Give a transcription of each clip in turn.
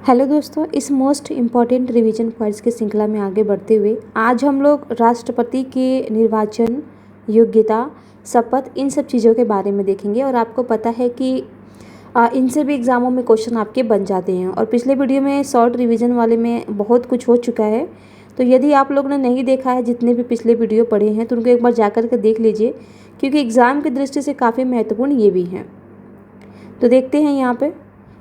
Hello दोस्तों, इस most important revision quiz की श्रृंखला में आगे बढ़ते हुए आज हम लोग राष्ट्रपति के निर्वाचन, योग्यता, शपथ, इन सब चीज़ों के बारे में देखेंगे। और आपको पता है कि इनसे भी एग्ज़ामों में क्वेश्चन आपके बन जाते हैं। और पिछले वीडियो में शॉर्ट रिवीजन वाले में बहुत कुछ हो चुका है, तो यदि आप लोग ने नहीं देखा है, जितने भी पिछले वीडियो पढ़े हैं, तो उनको एक बार जा कर के देख लीजिए, क्योंकि एग्ज़ाम की दृष्टि से काफ़ी महत्वपूर्ण ये भी हैं। तो देखते हैं यहाँ पे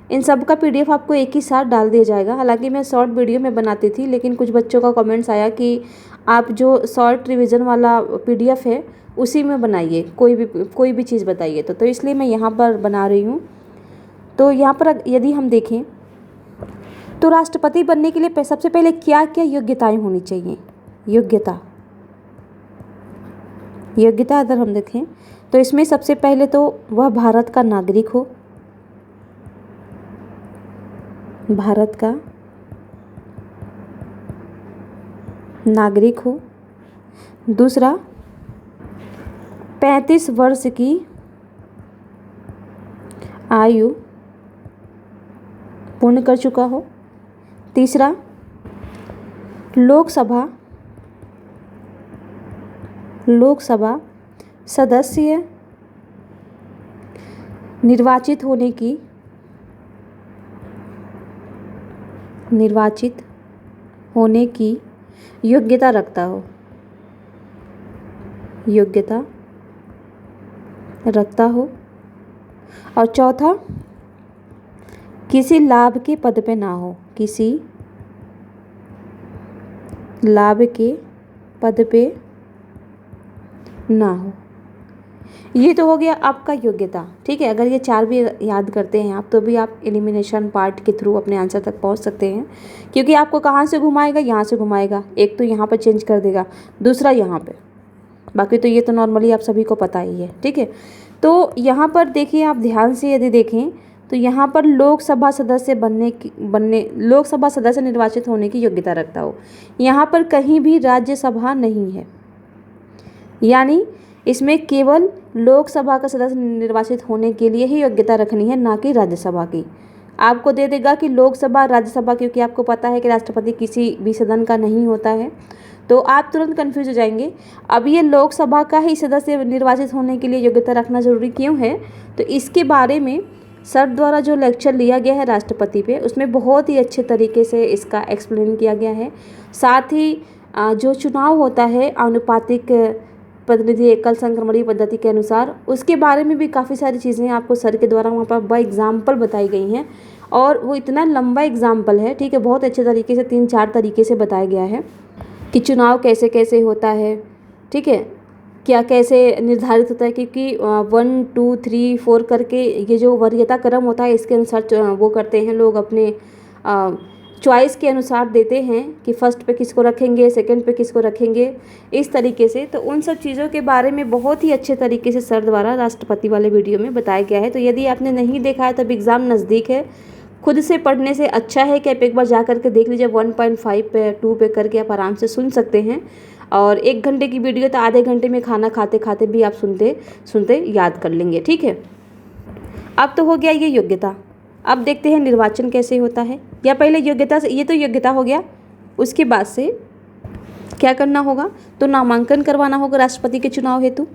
इन सब का पीडीएफ आपको एक ही साथ डाल दिया जाएगा। हालांकि मैं शॉर्ट वीडियो में बनाती थी, लेकिन कुछ बच्चों का कमेंट्स आया कि आप जो शॉर्ट रिवीजन वाला पीडीएफ है उसी में बनाइए, कोई भी चीज़ बताइए। तो इसलिए मैं यहाँ पर बना रही हूँ। तो यहाँ पर यदि हम देखें तो राष्ट्रपति बनने के लिए सबसे पहले क्या क्या योग्यताएँ होनी चाहिए। योग्यता अगर हम देखें तो इसमें सबसे पहले तो वह भारत का नागरिक हो, भारत का नागरिक हो। दूसरा, 35 वर्ष की आयु पूर्ण कर चुका हो। तीसरा, लोकसभा सदस्य निर्वाचित होने की योग्यता रखता हो। और चौथा, किसी लाभ के पद पे ना हो, ये तो हो गया आपका योग्यता। ठीक है, अगर ये चार भी याद करते हैं आप, तो भी आप एलिमिनेशन पार्ट के थ्रू अपने आंसर तक पहुंच सकते हैं। क्योंकि आपको कहाँ से घुमाएगा, यहाँ से घुमाएगा। एक तो यहाँ पर चेंज कर देगा, दूसरा यहाँ पे, बाकी तो ये तो नॉर्मली आप सभी को पता ही है। ठीक है, तो यहाँ पर देखिए, आप ध्यान से यदि देखें तो यहाँ पर लोकसभा सदस्य निर्वाचित होने की योग्यता रखता हो। यहाँ पर कहीं भी राज्यसभा नहीं है, यानी इसमें केवल लोकसभा का सदस्य निर्वाचित होने के लिए ही योग्यता रखनी है, ना कि राज्यसभा की। आपको दे देगा कि लोकसभा, राज्यसभा, क्योंकि आपको पता है कि राष्ट्रपति किसी भी सदन का नहीं होता है, तो आप तुरंत कंफ्यूज हो जाएंगे। अब ये लोकसभा का ही सदस्य निर्वाचित होने के लिए योग्यता रखना जरूरी क्यों है, तो इसके बारे में सर द्वारा जो लेक्चर लिया गया है राष्ट्रपति पे, उसमें बहुत ही अच्छे तरीके से इसका एक्सप्लेन किया गया है। साथ ही जो चुनाव होता है आनुपातिक प्रतिनिधि एकल संक्रमणीय पद्धति के अनुसार, उसके बारे में भी काफ़ी सारी चीज़ें आपको सर के द्वारा वहाँ पर बाय एग्जाम्पल बताई गई हैं। और वो इतना लंबा एग्जाम्पल है, ठीक है, बहुत अच्छे तरीके से 3-4 तरीके से बताया गया है कि चुनाव कैसे कैसे होता है। ठीक है, क्या कैसे निर्धारित होता है, क्योंकि 1, 2, 3, 4 करके ये जो वरीयता क्रम होता है, इसके अनुसार वो करते हैं लोग, अपने चॉइस के अनुसार देते हैं कि फर्स्ट पे किसको रखेंगे, सेकंड पे किसको रखेंगे, इस तरीके से। तो उन सब चीज़ों के बारे में बहुत ही अच्छे तरीके से सर द्वारा राष्ट्रपति वाले वीडियो में बताया गया है। तो यदि आपने नहीं देखा है, तब एग्ज़ाम नज़दीक है, खुद से पढ़ने से अच्छा है कि आप एक बार जा करके देख लीजिए। 1.5 पे 2 पे करके आप आराम से सुन सकते हैं। और 1 घंटे की वीडियो तो आधे घंटे में खाना खाते खाते भी आप सुनते याद कर लेंगे। ठीक है, अब तो हो गया ये योग्यता। अब देखते हैं निर्वाचन कैसे होता है। या पहले योग्यता से, ये तो योग्यता हो गया, उसके बाद से क्या करना होगा, तो नामांकन करवाना होगा राष्ट्रपति के चुनाव हेतु।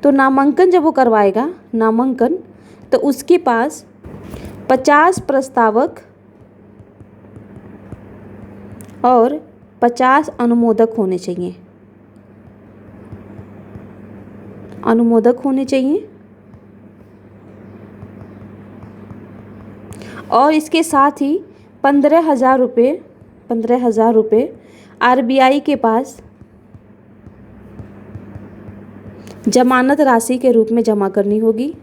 तो नामांकन जब वो करवाएगा, तो उसके पास 50 प्रस्तावक और 50 अनुमोदक होने चाहिए। और इसके साथ ही 15,000 रुपये आरबीआई के पास जमानत राशि के रूप में जमा करनी होगी।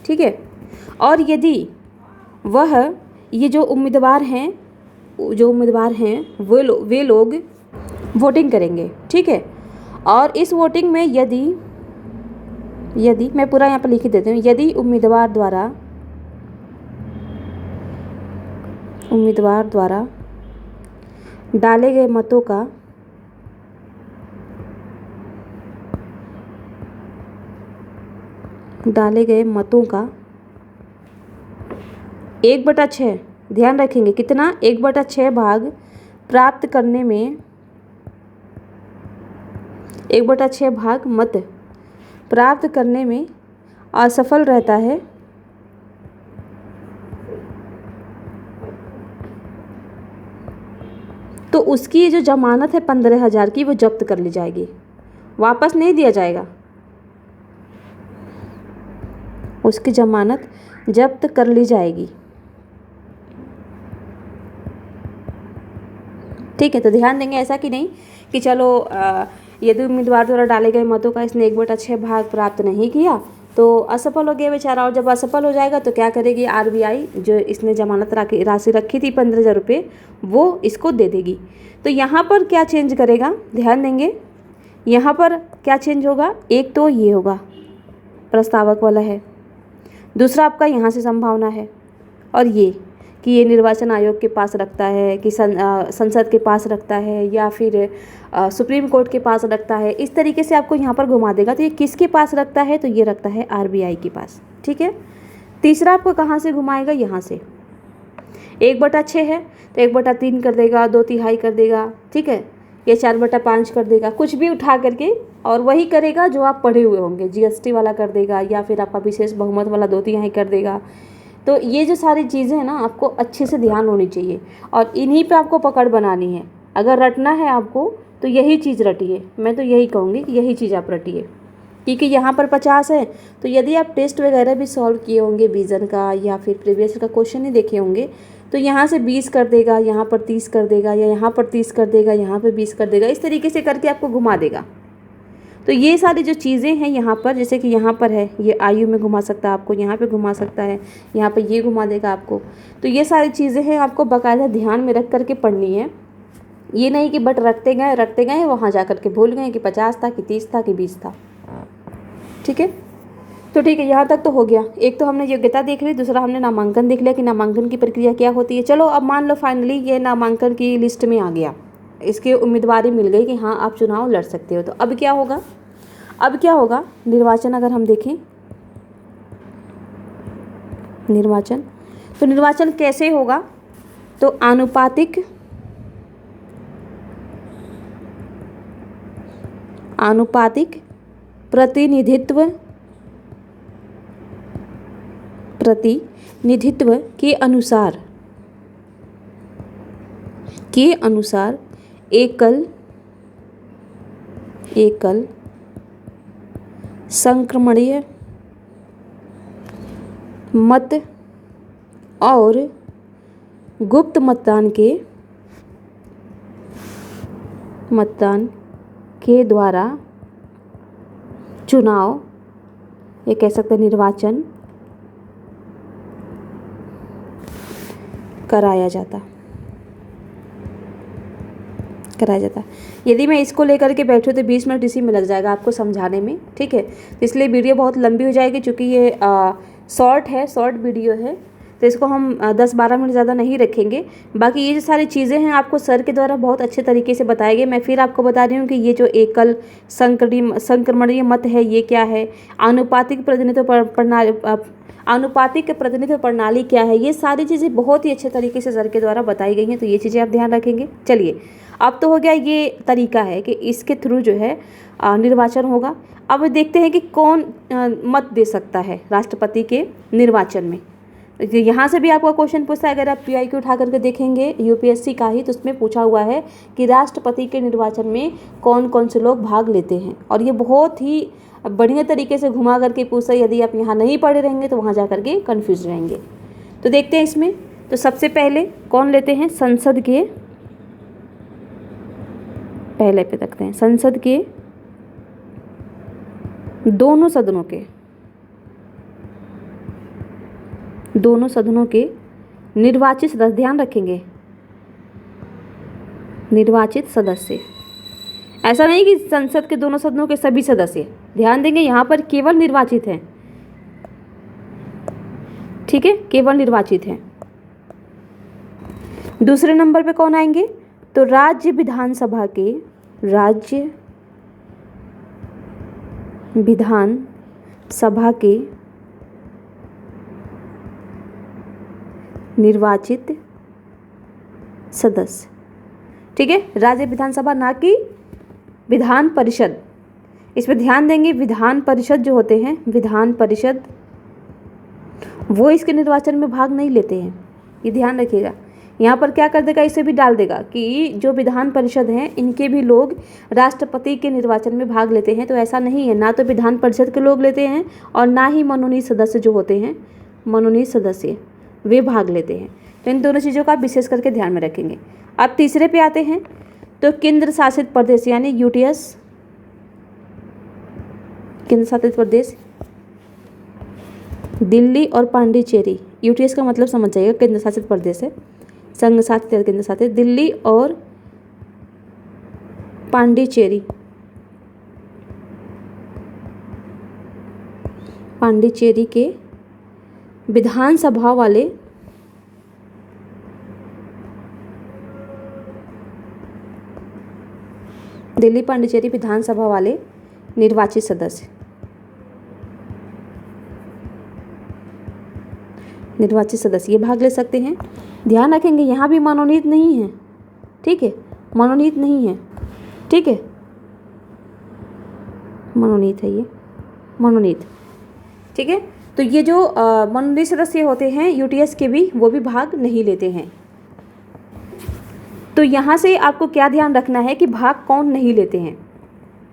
ठीक है, और यदि ये जो उम्मीदवार हैं वे लोग वोटिंग करेंगे। ठीक है, और इस वोटिंग में यदि मैं पूरा यहाँ पर लिख देती हूँ, यदि उम्मीदवार द्वारा डाले गए मतों का एक बटा छः, ध्यान रखेंगे कितना, 1/6 भाग प्राप्त करने में, 1/6 भाग मत प्राप्त करने में असफल रहता है, तो उसकी ये जो जमानत है 15,000 की वो जब्त कर ली जाएगी, वापस नहीं दिया जाएगा, उसकी जमानत जब्त कर ली जाएगी। ठीक है, तो ध्यान देंगे ऐसा कि नहीं कि चलो यदि उम्मीदवार द्वारा डाले गए मतों का इसने 1/6 भाग प्राप्त नहीं किया तो असफल हो गया बेचारा, और जब असफल हो जाएगा तो क्या करेगी आरबीआई, जो इसने जमानत राशि रखी थी 15,000 रुपये, वो इसको दे देगी। तो यहाँ पर क्या चेंज करेगा, ध्यान देंगे, यहाँ पर क्या चेंज होगा, एक तो ये होगा प्रस्तावक वाला है, दूसरा आपका यहाँ से संभावना है, और ये कि ये निर्वाचन आयोग के पास रखता है कि संसद के पास रखता है या फिर सुप्रीम कोर्ट के पास रखता है, इस तरीके से आपको यहाँ पर घुमा देगा। तो ये किसके पास रखता है, तो ये रखता है आरबीआई के पास। ठीक है, तीसरा आपको कहाँ से घुमाएगा, यहाँ से 1/6 है तो 1/3 कर देगा, 2/3 कर देगा, ठीक है, ये 4/5 कर देगा, कुछ भी उठा करके, और वही करेगा जो आप पढ़े हुए होंगे, जीएसटी वाला कर देगा या फिर आपका विशेष बहुमत वाला 2/3 कर देगा। तो ये जो सारी चीज़ें हैं ना, आपको अच्छे से ध्यान होनी चाहिए और इन्हीं पे आपको पकड़ बनानी है। अगर रटना है आपको तो यही चीज़ रटिए, मैं तो यही कहूँगी कि यही चीज़ आप रटिए, क्योंकि यहाँ पर 50 है तो यदि आप टेस्ट वगैरह भी सॉल्व किए होंगे विज़न का या फिर प्रीवियस का क्वेश्चन ही देखे होंगे, तो यहाँ से 20 कर देगा, यहाँ पर 30 कर देगा, या यहाँ पर 30 कर देगा, यहाँ पर 20 कर देगा, इस तरीके से करके आपको घुमा देगा। तो ये सारी जो चीज़ें हैं यहाँ पर, जैसे कि यहाँ पर है ये आयु में घुमा सकता है आपको, यहाँ पे घुमा सकता है, यहाँ पे ये घुमा देगा आपको। तो ये सारी चीज़ें हैं, आपको बाकायदा ध्यान में रख करके पढ़नी है। ये नहीं कि बट रखते गए वहाँ जा कर के भूल गए कि 50 था कि 30 था कि 20 था। ठीक है, तो ठीक है, यहाँ तक तो हो गया। एक तो हमने योग्यता देख ली, दूसरा हमने नामांकन देख लिया कि नामांकन की प्रक्रिया क्या होती है। चलो अब मान लो फाइनली ये नामांकन की लिस्ट में आ गया, इसकी उम्मीदवारी मिल गई कि हाँ आप चुनाव लड़ सकते हो। तो अब क्या होगा, निर्वाचन अगर हम देखें, निर्वाचन, तो निर्वाचन कैसे होगा, तो आनुपातिक प्रतिनिधित्व के अनुसार एकल संक्रमणीय मत और गुप्त मतदान के द्वारा चुनाव, ये कह सकते हैं निर्वाचन कराया जाता। यदि मैं इसको लेकर के बैठूँ तो 20 मिनट इसी में लग जाएगा आपको समझाने में। ठीक है, तो इसलिए वीडियो बहुत लंबी हो जाएगी, क्योंकि ये शॉर्ट वीडियो है, तो इसको हम 10-12 मिनट ज़्यादा नहीं रखेंगे। बाकी ये जो सारी चीज़ें हैं आपको सर के द्वारा बहुत अच्छे तरीके से बताए गए। मैं फिर आपको बता रही हूँ कि ये जो एकल संक्रमणीय मत है ये क्या है, आनुपातिक प्रतिनिधित्व प्रणाली क्या है, ये सारी चीज़ें बहुत ही अच्छे तरीके से सर के द्वारा बताई गई हैं। तो ये चीज़ें आप ध्यान रखेंगे। चलिए, अब तो हो गया, ये तरीका है कि इसके थ्रू जो है निर्वाचन होगा। अब देखते हैं कि कौन मत दे सकता है राष्ट्रपति के निर्वाचन में। यहाँ से भी आपका क्वेश्चन पूछता है, अगर आप PIQ उठा करके देखेंगे यूपीएससी का ही, तो उसमें पूछा हुआ है कि राष्ट्रपति के निर्वाचन में कौन कौन से लोग भाग लेते हैं, और ये बहुत ही बढ़िया तरीके से घुमा करके पूछा। यदि आप यहाँ नहीं पढ़े रहेंगे तो वहाँ जा करके कन्फ्यूज रहेंगे। तो देखते हैं इसमें, तो सबसे पहले कौन लेते हैं, संसद के पहले पे रखते हैं, संसद के दोनों सदनों के निर्वाचित सदस्य, ध्यान रखेंगे निर्वाचित सदस्य, ऐसा नहीं कि संसद के दोनों सदनों के सभी सदस्य, ध्यान देंगे यहाँ पर केवल निर्वाचित हैं। ठीक है, केवल निर्वाचित हैं। दूसरे नंबर पे कौन आएंगे, तो राज्य विधानसभा के निर्वाचित सदस्य, ठीक है, राज्य विधानसभा ना कि विधान परिषद। इसमें ध्यान देंगे, विधान परिषद जो होते हैं, विधान परिषद वो इसके निर्वाचन में भाग नहीं लेते हैं, ये ध्यान रखिएगा। यहाँ पर क्या कर देगा, इसे भी डाल देगा कि जो विधान परिषद हैं इनके भी लोग राष्ट्रपति के निर्वाचन में भाग लेते हैं। तो ऐसा नहीं है, ना तो विधान परिषद के लोग लेते हैं और ना ही मनोनीत सदस्य जो होते हैं, मनोनीत सदस्य वे भाग लेते हैं। तो इन दोनों चीज़ों का आप विशेष करके ध्यान में रखेंगे। अब तीसरे पे आते हैं, तो केंद्र शासित प्रदेश यानी यूटीएस, केंद्र शासित प्रदेश दिल्ली और पांडिचेरी। यूटीएस का मतलब समझ जाइएगा, केंद्र शासित प्रदेश है, संघ शासित या केंद्र शासित। दिल्ली और पांडिचेरी, पांडिचेरी के विधानसभा वाले दिल्ली पांडिचेरी विधानसभा वाले निर्वाचित सदस्य, ये भाग ले सकते हैं। ध्यान रखेंगे यहाँ भी मनोनीत नहीं है, ठीक है, मनोनीत नहीं है, ठीक है, मनोनीत है ये, मनोनीत, ठीक है। तो ये जो मनोनीत सदस्य होते हैं यूटीएस के भी, वो भी भाग नहीं लेते हैं। तो यहाँ से आपको क्या ध्यान रखना है कि भाग कौन नहीं लेते हैं।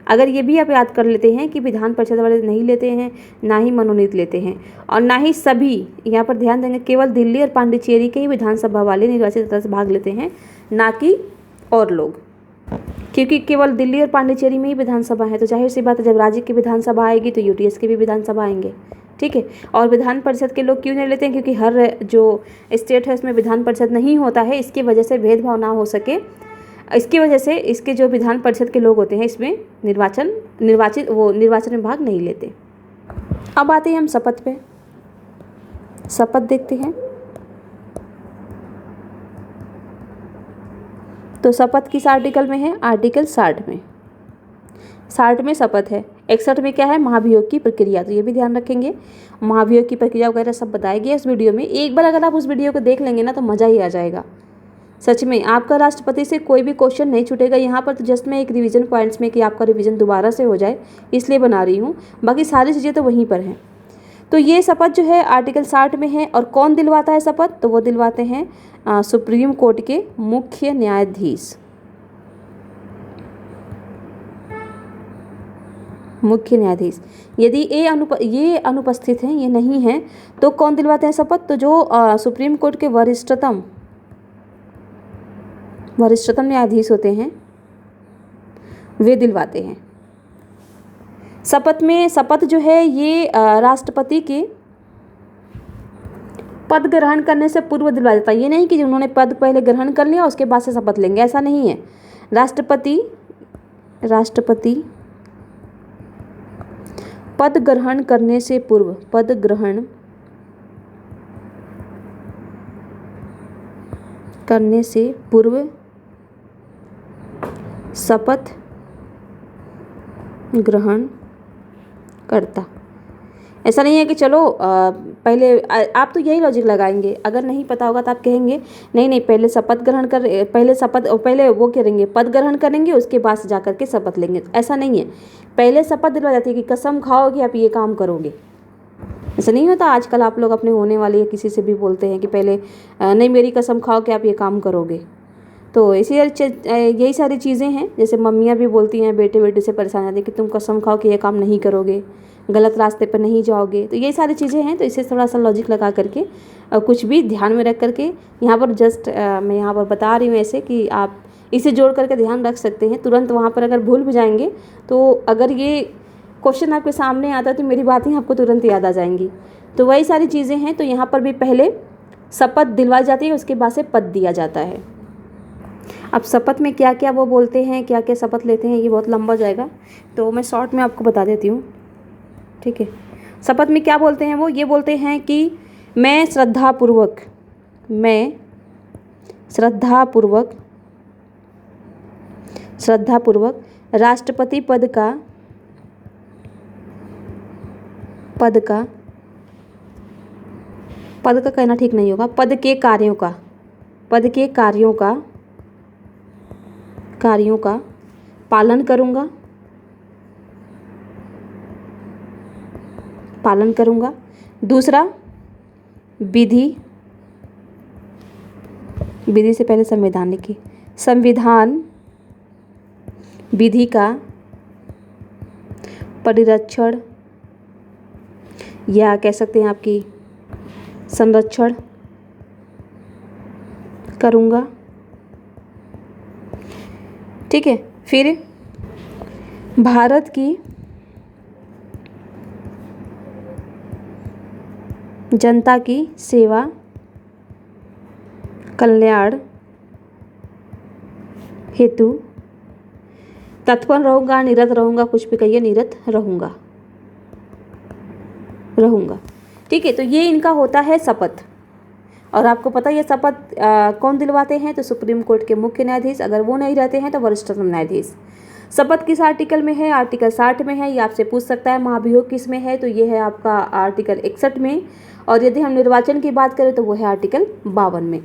अगर ये भी आप याद कर लेते हैं कि विधान परिषद वाले नहीं लेते हैं, ना ही मनोनीत लेते हैं, और ना ही सभी, यहाँ पर ध्यान देंगे केवल दिल्ली और पांडिचेरी के ही विधानसभा वाले निर्वाचित सदस्य भाग लेते हैं, ना कि और लोग, क्योंकि केवल दिल्ली और पांडिचेरी में ही विधानसभा है। तो जाहिर सी बात है, जब राज्य की विधानसभा आएगी तो यूटीएस की भी विधानसभा आएंगे, ठीक है। और विधान परिषद के लोग क्यों नहीं लेते हैं, क्योंकि हर जो स्टेट है उसमें विधान परिषद नहीं होता है, इसकी वजह से भेदभाव ना हो सके, इसकी वजह से इसके जो विधान परिषद के लोग होते हैं इसमें निर्वाचन में भाग नहीं लेते। अब आते हैं हम शपथ पे, शपथ देखते हैं। तो शपथ किस आर्टिकल में है, आर्टिकल 60 में, 60 में शपथ है। 61 में क्या है, महाभियोग की प्रक्रिया। तो ये भी ध्यान रखेंगे, महाभियोग की प्रक्रिया वगैरह सब बताया गया इस वीडियो में। एक बार अगर आप उस वीडियो को देख लेंगे ना तो मज़ा ही आ जाएगा सच में। आपका राष्ट्रपति से कोई भी क्वेश्चन नहीं छूटेगा। यहाँ पर तो जस्ट मैं एक रिवीजन पॉइंट्स में कि आपका रिवीजन दोबारा से हो जाए इसलिए बना रही हूँ, बाकी सारी चीज़ें तो वहीं पर हैं। तो ये शपथ जो है आर्टिकल 60 में है, और कौन दिलवाता है शपथ, तो वो दिलवाते हैं सुप्रीम कोर्ट के मुख्य न्यायाधीश, मुख्य न्यायाधीश। यदि ये अनुपस्थित हैं, ये नहीं हैं, तो कौन दिलवाते हैं शपथ, तो जो सुप्रीम कोर्ट के वरिष्ठतम न्यायाधीश होते हैं वे दिलवाते हैं। शपथ जो है ये राष्ट्रपति के पद ग्रहण करने से पूर्व दिलवाया जाता है। ये नहीं कि उन्होंने पद पहले ग्रहण कर लिया उसके बाद से शपथ लेंगे, ऐसा नहीं है। राष्ट्रपति पद ग्रहण करने से पूर्व, पद ग्रहण करने से पूर्व शपथ ग्रहण करता। ऐसा नहीं है कि चलो पहले आप तो यही लॉजिक लगाएंगे, अगर नहीं पता होगा तो आप कहेंगे नहीं पहले वो करेंगे, पद ग्रहण करेंगे उसके बाद से जाकर के शपथ लेंगे। ऐसा नहीं है, पहले शपथ दिलवा जाती है कि कसम खाओ कि आप ये काम करोगे। ऐसा नहीं होता, आजकल आप लोग अपने होने वाले या किसी से भी बोलते हैं कि पहले नहीं मेरी कसम खाओ कि आप ये काम करोगे। तो यही सारी चीज़ें हैं, जैसे मम्मियाँ भी बोलती हैं बेटे से परेशान आती हैं कि तुम कसम खाओ कि ये काम नहीं करोगे, गलत रास्ते पर नहीं जाओगे। तो यही सारी चीज़ें हैं, तो इसे थोड़ा सा लॉजिक लगा करके कुछ भी ध्यान में रख करके यहाँ पर जस्ट मैं यहाँ पर बता रही हूँ ऐसे कि आप इसे जोड़ करके ध्यान रख सकते हैं। तुरंत वहाँ पर अगर भूल भी जाएंगे तो अगर ये क्वेश्चन आपके सामने आता है तो मेरी बातें आपको तुरंत याद आ जाएंगी। तो वही सारी चीज़ें हैं। तो यहाँ पर भी पहले शपथ दिलवाई जाती है, उसके बाद से पद दिया जाता है। अब शपथ में क्या क्या वो बोलते हैं, क्या क्या शपथ लेते हैं, ये बहुत लंबा जाएगा, तो मैं शॉर्ट में आपको बता देती हूँ, ठीक है। शपथ में क्या बोलते हैं वो, ये बोलते हैं कि मैं श्रद्धापूर्वक श्रद्धापूर्वक राष्ट्रपति पद का कहना ठीक नहीं होगा, पद के कार्यों का पालन करूँगा। दूसरा, विधि से पहले संविधान लिखिए, संविधान विधि का परिरक्षण या कह सकते हैं आपकी संरक्षण करूँगा। ठीक है, फिर भारत की जनता की सेवा कल्याण हेतु तत्पर रहूँगा, निरत रहूँगा, कुछ भी कहिए, निरत रहूँगा। ठीक है, तो ये इनका होता है शपथ। और आपको पता है ये शपथ कौन दिलवाते हैं? तो सुप्रीम कोर्ट के मुख्य न्यायाधीश, अगर वो नहीं रहते हैं तो वरिष्ठतम न्यायाधीश। शपथ किस आर्टिकल में है? आर्टिकल 60 में है। ये आपसे पूछ सकता है। महाभियोग किस में है? तो ये है आपका आर्टिकल 61 में। और यदि हम निर्वाचन की बात करें तो वो है आर्टिकल 52 में।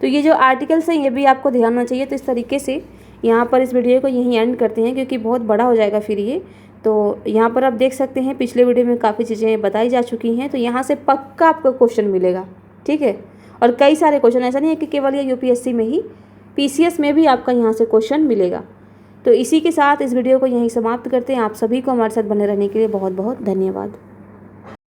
तो ये जो आर्टिकल्स हैं ये भी आपको ध्यान होना चाहिए। तो इस तरीके से यहाँ पर इस वीडियो को यहीं एंड करते हैं, क्योंकि बहुत बड़ा हो जाएगा फिर ये। तो यहाँ पर आप देख सकते हैं पिछले वीडियो में काफ़ी चीज़ें बताई जा चुकी हैं। तो यहाँ से पक्का आपको क्वेश्चन मिलेगा। ठीक है, और कई सारे क्वेश्चन, ऐसा नहीं है कि केवल ये यूपीएससी में ही, पीसीएस में भी आपका यहाँ से क्वेश्चन मिलेगा। तो इसी के साथ इस वीडियो को यहीं समाप्त करते हैं। आप सभी को हमारे साथ बने रहने के लिए बहुत बहुत धन्यवाद।